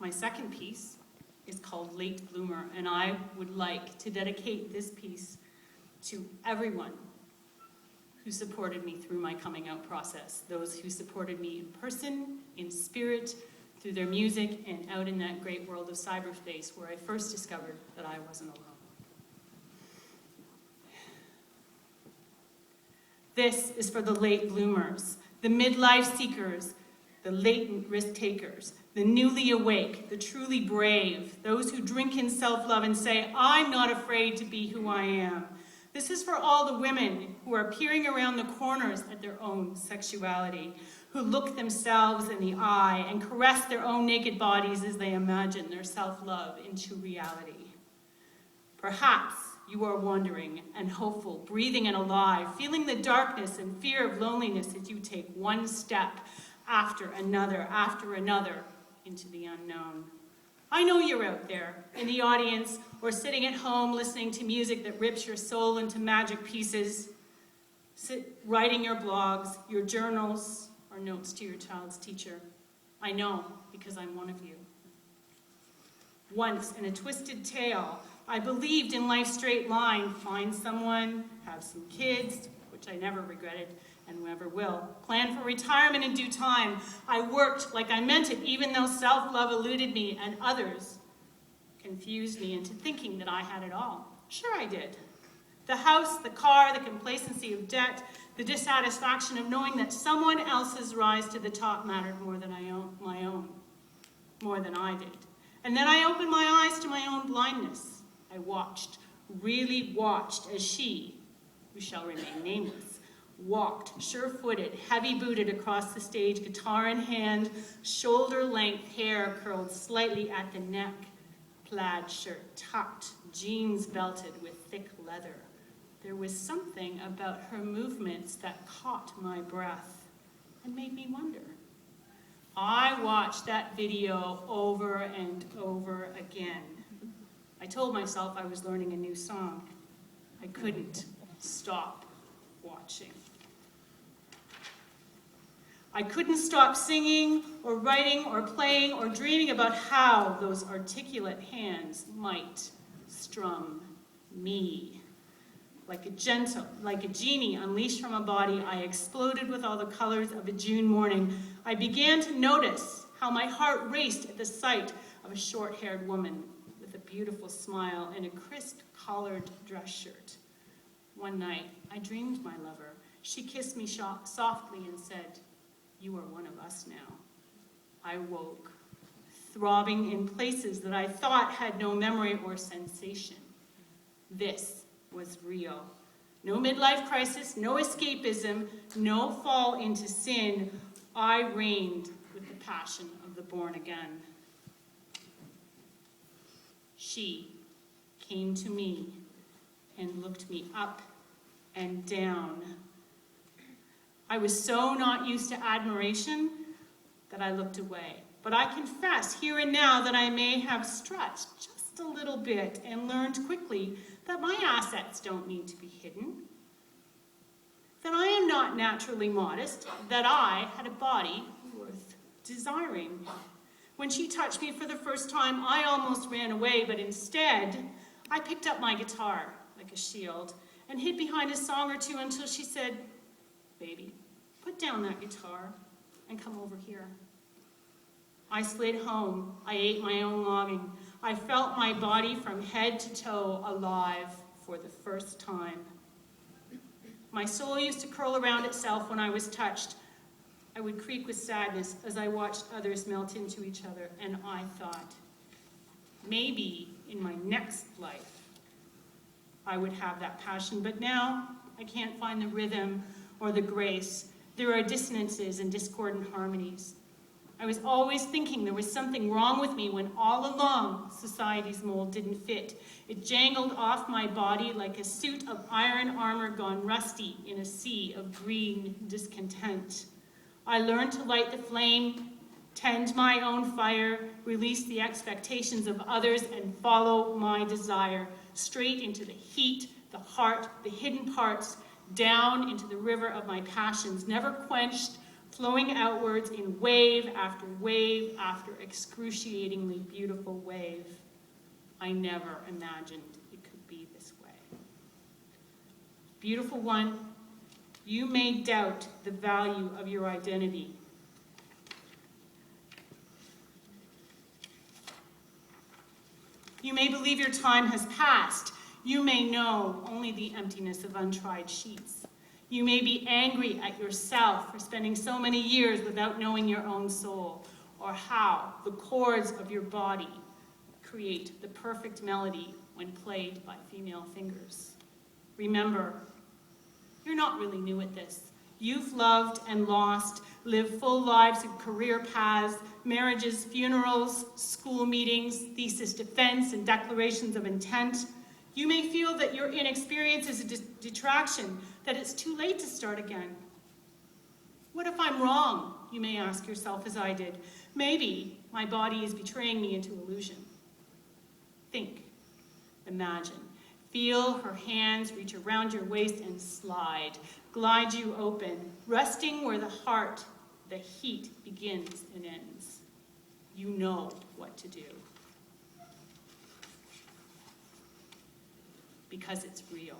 My second piece is called Late Bloomer, and I would like to dedicate this piece to everyone who supported me through my coming out process, those who supported me in person, in spirit, through their music, and out in that great world of cyberspace where I first discovered that I wasn't alone. This is for the late bloomers, the midlife seekers, the latent risk takers, the newly awake, the truly brave, those who drink in self-love and say, I'm not afraid to be who I am. This is for all the women who are peering around the corners at their own sexuality, who look themselves in the eye and caress their own naked bodies as they imagine their self-love into reality. Perhaps you are wondering and hopeful, breathing and alive, feeling the darkness and fear of loneliness as you take one step after another into the unknown. I know you're out there in the audience or sitting at home listening to music that rips your soul into magic pieces, writing your blogs, your journals, or notes to your child's teacher. I know because I'm one of you. Once in a twisted tale, I believed in life's straight line, find someone, have some kids, which I never regretted and never will, plan for retirement in due time. I worked like I meant it, even though self-love eluded me and others confused me into thinking that I had it all. Sure I did. The house, the car, the complacency of debt, the dissatisfaction of knowing that someone else's rise to the top mattered more than my own, more than I did. And then I opened my eyes to my own blindness. I watched, really watched, as she, who shall remain nameless, walked, sure-footed, heavy-booted across the stage, guitar in hand, shoulder-length hair curled slightly at the neck, plaid shirt tucked, jeans belted with thick leather. There was something about her movements that caught my breath and made me wonder. I watched that video over and over again. I told myself I was learning a new song. I couldn't stop watching. I couldn't stop singing or writing or playing or dreaming about how those articulate hands might strum me. Like a genie unleashed from a body, I exploded with all the colors of a June morning. I began to notice how my heart raced at the sight of a short-haired woman with a beautiful smile and a crisp collared dress shirt. One night, I dreamed my lover. She kissed me softly and said, "You are one of us now." I woke, throbbing in places that I thought had no memory or sensation. This was real. No midlife crisis, no escapism, no fall into sin. I reigned with the passion of the born again. She came to me and looked me up and down. I was so not used to admiration that I looked away. But I confess here and now that I may have stretched just a little bit and learned quickly that my assets don't need to be hidden, that I am not naturally modest, that I had a body worth desiring. When she touched me for the first time, I almost ran away, but instead, I picked up my guitar like a shield and hid behind a song or two until she said, "Baby, put down that guitar and come over here." I slid home. I ate my own longing. I felt my body from head to toe alive for the first time. My soul used to curl around itself when I was touched. I would creak with sadness as I watched others melt into each other, and I thought, maybe in my next life I would have that passion, but now I can't find the rhythm or the grace. There are dissonances and discordant harmonies. I was always thinking there was something wrong with me when all along society's mold didn't fit. It jangled off my body like a suit of iron armor gone rusty in a sea of green discontent. I learned to light the flame, tend my own fire, release the expectations of others, and follow my desire straight into the heat, the heart, the hidden parts, down into the river of my passions, never quenched, flowing outwards in wave after wave after excruciatingly beautiful wave. I never imagined it could be this way. Beautiful one, you may doubt the value of your identity. You may believe your time has passed. You may know only the emptiness of untried sheets. You may be angry at yourself for spending so many years without knowing your own soul, or how the chords of your body create the perfect melody when played by female fingers. Remember, you're not really new at this. You've loved and lost, lived full lives of career paths, marriages, funerals, school meetings, thesis defense, and declarations of intent. You may feel that your inexperience is a detraction, that it's too late to start again. What if I'm wrong, you may ask yourself as I did. Maybe my body is betraying me into illusion. Think, imagine. Feel her hands reach around your waist and slide, glide you open, resting where the heart, the heat begins and ends. You know what to do. Because it's real.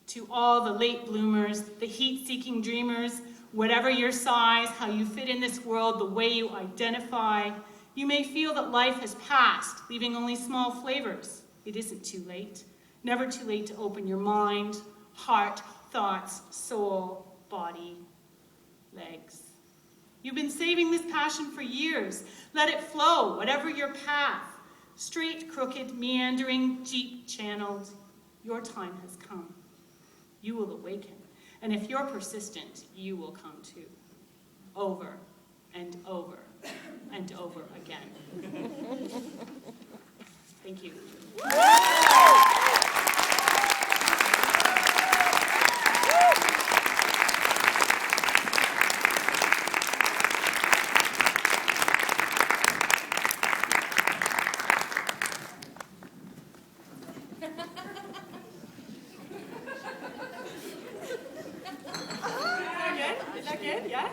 To all the late bloomers, the heat-seeking dreamers, whatever your size, how you fit in this world, the way you identify, you may feel that life has passed, leaving only small flavors. It isn't too late. Never too late to open your mind, heart, thoughts, soul, body, legs. You've been saving this passion for years. Let it flow, whatever your path. Straight, crooked, meandering, deep channeled. Your time has come. You will awaken. And if you're persistent, you will come too. Over and over and over again. Thank you. Is that good? Yeah?